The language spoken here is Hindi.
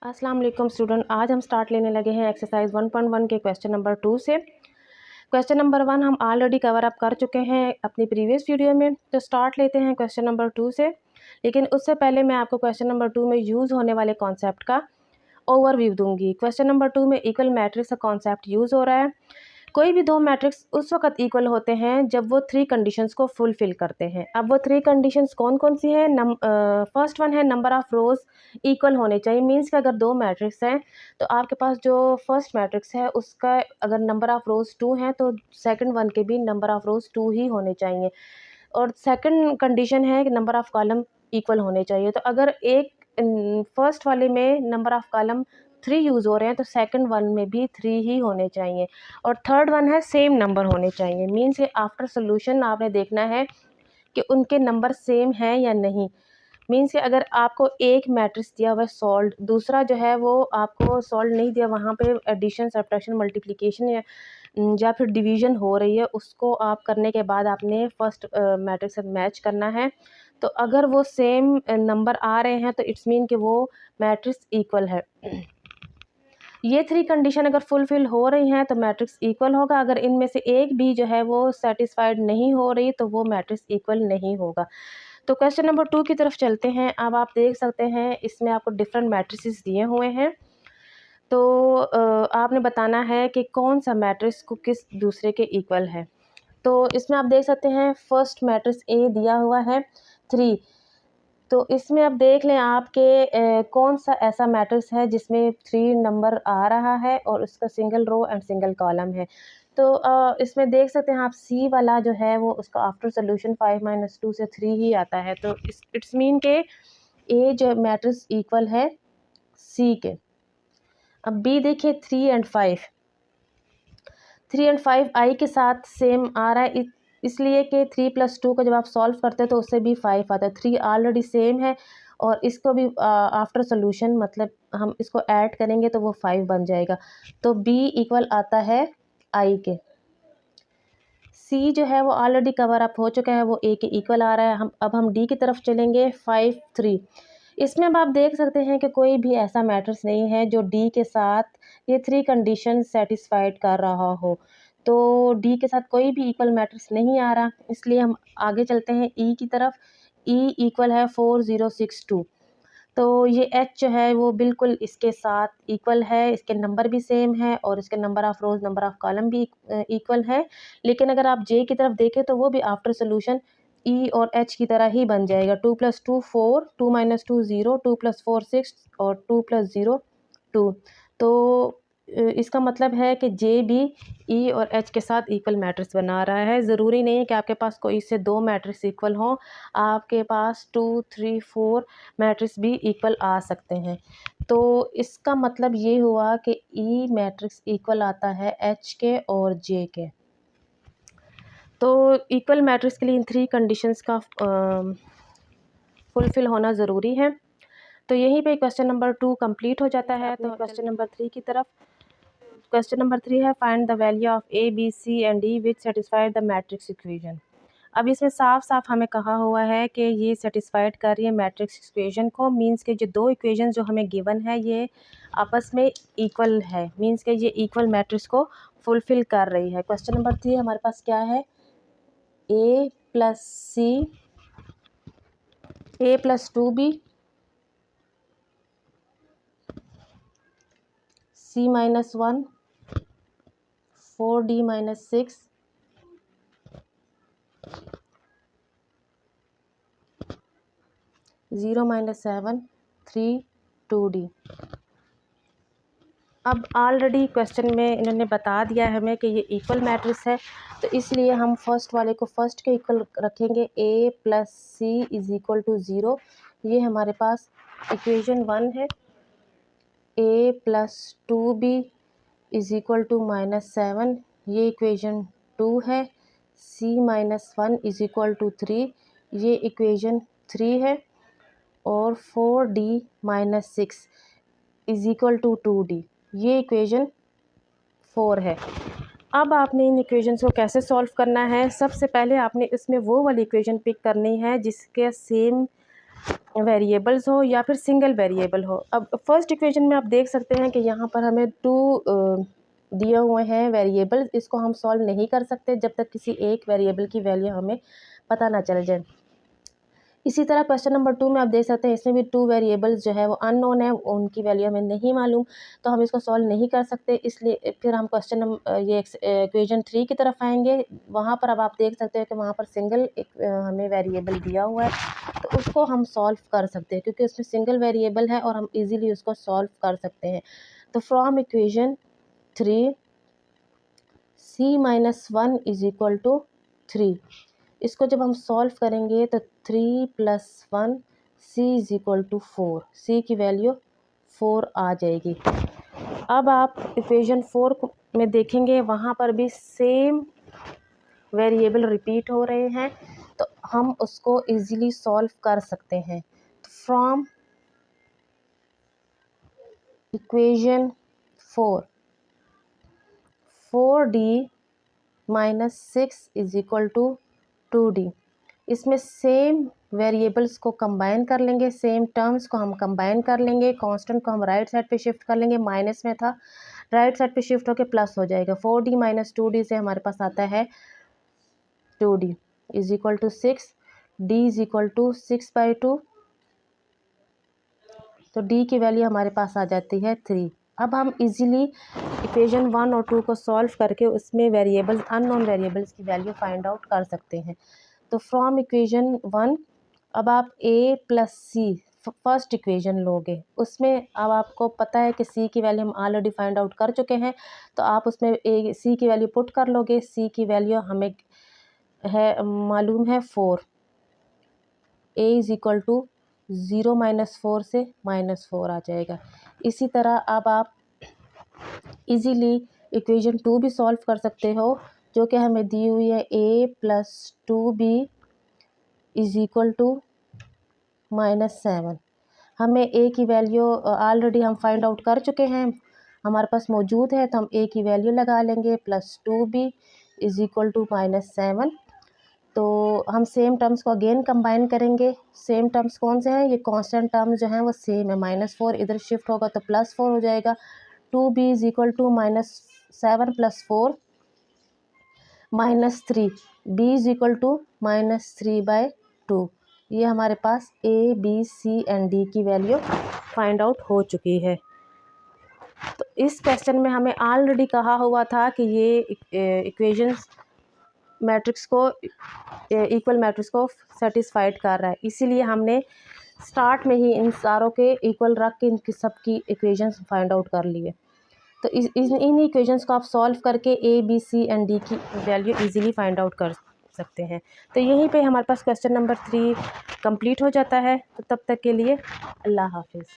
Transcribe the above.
अस्सलाम वालेकुम स्टूडेंट, आज हम स्टार्ट लेने लगे हैं एक्सरसाइज 1.1 के क्वेश्चन नंबर 2 से। क्वेश्चन नंबर 1 हम ऑलरेडी कवर अप कर चुके हैं अपनी प्रीवियस वीडियो में, तो स्टार्ट लेते हैं क्वेश्चन नंबर 2 से। लेकिन उससे पहले मैं आपको क्वेश्चन नंबर 2 में यूज़ होने वाले कॉन्सेप्ट का ओवरव्यू दूंगी। क्वेश्चन नंबर 2 में इक्वल मैट्रिक्स का कॉन्सेप्ट यूज़ हो रहा है। कोई भी दो मैट्रिक्स उस वक्त इक्वल होते हैं जब वो थ्री कंडीशंस को फुलफिल करते हैं। अब वो थ्री कंडीशंस कौन कौन सी हैं? फर्स्ट वन है नंबर ऑफ़ रोज़ इक्वल होने चाहिए। मींस कि अगर दो मैट्रिक्स हैं तो आपके पास जो फर्स्ट मैट्रिक्स है उसका अगर नंबर ऑफ़ रोज़ 2 हैं तो सेकंड वन के भी नंबर ऑफ़ रोज़ 2 ही होने चाहिए। और सेकंड कंडीशन है कि नंबर ऑफ़ कॉलम इक्वल होने चाहिए। तो अगर एक फर्स्ट वाले में नंबर ऑफ़ कॉलम 3 यूज़ हो रहे हैं तो सेकंड वन में भी 3 ही होने चाहिए। और थर्ड वन है सेम नंबर होने चाहिए। मीन्स ये आफ्टर सोल्यूशन आपने देखना है कि उनके नंबर सेम हैं या नहीं। मीन्स कि अगर आपको एक मैट्रिक्स दिया हुआ है सॉल्व, दूसरा जो है वो आपको सॉल्व नहीं दिया, वहाँ पे एडिशन सब्ट्रैक्शन मल्टीप्लिकेशन या फिर डिवीज़न हो रही है, उसको आप करने के बाद आपने फर्स्ट मैट्रिक्स से मैच करना है। तो अगर वो सेम नंबर आ रहे हैं तो इट्स मीन कि वो मैट्रिक्स इक्वल है। ये थ्री कंडीशन अगर फुलफिल हो रही हैं तो मैट्रिक्स इक्वल होगा। अगर इनमें से एक भी जो है वो सेटिस्फाइड नहीं हो रही तो वो मैट्रिक्स इक्वल नहीं होगा। तो क्वेश्चन नंबर 2 की तरफ चलते हैं। अब आप देख सकते हैं इसमें आपको डिफरेंट मैट्रिसेस दिए हुए हैं। तो आपने बताना है कि कौन सा मैट्रिक्स को किस दूसरे के इक्वल है। तो इसमें आप देख सकते हैं फर्स्ट मैट्रिक्स ए दिया हुआ है 3। तो इसमें अब देख लें आपके कौन सा ऐसा मैट्रिक्स है जिसमें 3 नंबर आ रहा है और उसका single row and single column है। तो इसमें देख सकते हैं आप सी वाला जो है वो उसका आफ्टर सोल्यूशन 5 - 2 से 3 ही आता है। तो इट्स मीन के ए जो मैट्रिक्स इक्वल है सी के। अब बी देखिए 3 और 5, 3 और 5 आई के साथ सेम आ रहा है, इसलिए कि 3 + 2 को जब आप सॉल्व करते हैं तो उससे भी 5 आता है। 3 ऑलरेडी सेम है और इसको भी आफ्टर सोल्यूशन मतलब हम इसको ऐड करेंगे तो वो 5 बन जाएगा। तो बी इक्वल आता है आई के। सी जो है वो ऑलरेडी कवर अप हो चुका है, वो ए के इक्वल आ रहा है। अब हम डी की तरफ चलेंगे 5 3। इसमें अब आप देख सकते हैं कि कोई भी ऐसा मैट्रिक्स नहीं है जो डी के साथ ये थ्री कंडीशन सेटिस्फाइड कर रहा हो। तो डी के साथ कोई भी इक्वल मैट्रिक्स नहीं आ रहा, इसलिए हम आगे चलते हैं ई की तरफ। ई इक्वल है 4 0 6 2। तो ये एच जो है वो बिल्कुल इसके साथ इक्वल है, इसके नंबर भी सेम है और इसके number of rows number of column भी इक्वल है। लेकिन अगर आप जे की तरफ देखें तो वो भी आफ्टर सोल्यूशन ई और एच की तरह ही बन जाएगा। 2 + 2 4, 2 - 2 0, 2 + 4 6 और 2 + 0 2। तो इसका मतलब है कि जे भी ई और एच के साथ इक्वल मैट्रिक्स बना रहा है। ज़रूरी नहीं है कि आपके पास कोई इससे दो मैट्रिक्स इक्वल हों, आपके पास 2 3 4 मैट्रिक्स भी इक्वल आ सकते हैं। तो इसका मतलब ये हुआ कि ई मैट्रिक्स इक्वल आता है एच के और जे के। तो इक्वल मैट्रिक्स के लिए इन थ्री कंडीशंस का फुलफ़िल होना ज़रूरी है। तो यहीं पे क्वेश्चन नंबर 2 कंप्लीट हो जाता है। तो क्वेश्चन नंबर 3 की तरफ। क्वेश्चन नंबर 3 है find the value of A B C and D which satisfy the matrix equation. अब इसमें साफ साफ हमें कहा हुआ है कि ये सेटिस्फाइड कर रही है मैट्रिक्स इक्वेशन को। मींस के जो दो इक्वेशन जो हमें गिवन है ये आपस में इक्वल है। मींस के ये इक्वल मैट्रिक्स को फुलफ़िल कर रही है। क्वेश्चन नंबर 3 हमारे पास क्या है? ए + सी, a + 2b, c - 1, 4d - 6, 0 - 7, 3 2d। अब ऑलरेडी क्वेश्चन में इन्होंने बता दिया है हमें कि ये इक्वल मैट्रिक्स है, तो इसलिए हम फर्स्ट वाले को फर्स्ट के इक्वल रखेंगे। a + c = 0। ये हमारे पास इक्वेशन 1 है। a + 2b = -7, ये इक्वेशन 2 है। c - 1 = 3, ये इक्वेशन 3 है। और 4d - 6 = 2d, ये इक्वेशन 4 है। अब आपने इन इक्वेशंस को कैसे सॉल्व करना है? सबसे पहले आपने इसमें वो वाली इक्वेशन पिक करनी है जिसके सेम वेरिएबल्स हो या फिर सिंगल वेरिएबल हो। अब फर्स्ट इक्वेशन में आप देख सकते हैं कि यहाँ पर हमें 2 दिए हुए हैं वेरिएबल्स। इसको हम सॉल्व नहीं कर सकते जब तक किसी एक वेरिएबल की वैल्यू हमें पता ना चल जाए। इसी तरह क्वेश्चन नंबर 2 में आप देख सकते हैं इसमें भी 2 वेरिएबल्स जो है वो अननोन है, उनकी वैल्यू हमें नहीं मालूम, तो हम इसको सॉल्व नहीं कर सकते। इसलिए फिर हम क्वेश्चन नंबर ये इक्वेशन 3 की तरफ आएंगे। वहाँ पर अब आप देख सकते हैं कि वहाँ पर सिंगल हमें वेरिएबल दिया हुआ है, तो उसको हम सॉल्व कर सकते हैं क्योंकि उसमें सिंगल वेरिएबल है और हम ईजिली उसको सॉल्व कर सकते हैं। तो from equation 3 c-1 is equal to 3, इसको जब हम सॉल्व करेंगे तो 3 + 1 c is equal to 4, c की वैल्यू 4 आ जाएगी। अब आप इक्वेशन 4 में देखेंगे वहाँ पर भी सेम वेरिएबल रिपीट हो रहे हैं, तो हम उसको इजीली सॉल्व कर सकते हैं। तो from equation 4d - 6 is equal to 2d, इसमें सेम वेरिएबल्स को कंबाइन कर लेंगे, सेम टर्म्स को हम कंबाइन कर लेंगे, कांस्टेंट को हम राइट साइड पे शिफ्ट कर लेंगे, माइनस में था राइट साइड पे शिफ्ट होकर प्लस हो जाएगा। 4d - 2d से हमारे पास आता है 2d is equal to 6, d is equal to 6/2, तो d की वैल्यू हमारे पास आ जाती है 3। अब हम इजीली इक्वेशन 1 और 2 को सॉल्व करके उसमें वेरिएबल्स अननोन वेरिएबल्स की वैल्यू फाइंड आउट कर सकते हैं। तो फ्रॉम इक्वेशन 1 अब आप a + c फर्स्ट इक्वेशन लोगे, उसमें अब आपको पता है कि c की वैल्यू हम ऑलरेडी फाइंड आउट कर चुके हैं, तो आप उसमें c की वैल्यू पुट कर लोगे। c की वैल्यू हमें है मालूम है 4, a इज इक्वल टू 0 - 4 से -4 आ जाएगा। इसी तरह अब आप इजीली इक्वेशन 2 भी सॉल्व कर सकते हो, जो कि हमें दी हुई है a + 2b is equal to -7। हमें a की वैल्यू ऑलरेडी हम फाइंड आउट कर चुके हैं, हमारे पास मौजूद है, तो हम a की वैल्यू लगा लेंगे +2b इज इक्वल टू -7। तो हम सेम टर्म्स को अगेन कंबाइन करेंगे। सेम टर्म्स कौन से हैं? ये कांस्टेंट टर्म्स जो हैं वो सेम है। -4 इधर शिफ्ट होगा तो +4 हो जाएगा। 2b is equal to -7 + 4 -3, b is equal to -3/2। ये हमारे पास a, b, c and d की वैल्यू फाइंड आउट हो चुकी है। तो इस क्वेश्चन में हमें ऑलरेडी कहा हुआ था कि ये इक्वेशंस मैट्रिक्स को इक्वल मैट्रिक्स को सेटिस्फाइड कर रहा है, इसीलिए हमने स्टार्ट में ही इन सारों के इक्वल रख के इनकी सबकी इक्वेशंस फाइंड आउट कर लिए। तो इन इक्वेशंस को आप सॉल्व करके a, b, c and d की वैल्यू इजीली फाइंड आउट कर सकते हैं। तो यहीं पे हमारे पास क्वेश्चन नंबर 3 कंप्लीट हो जाता है। तो तब तक के लिए अल्लाह हाफिज़।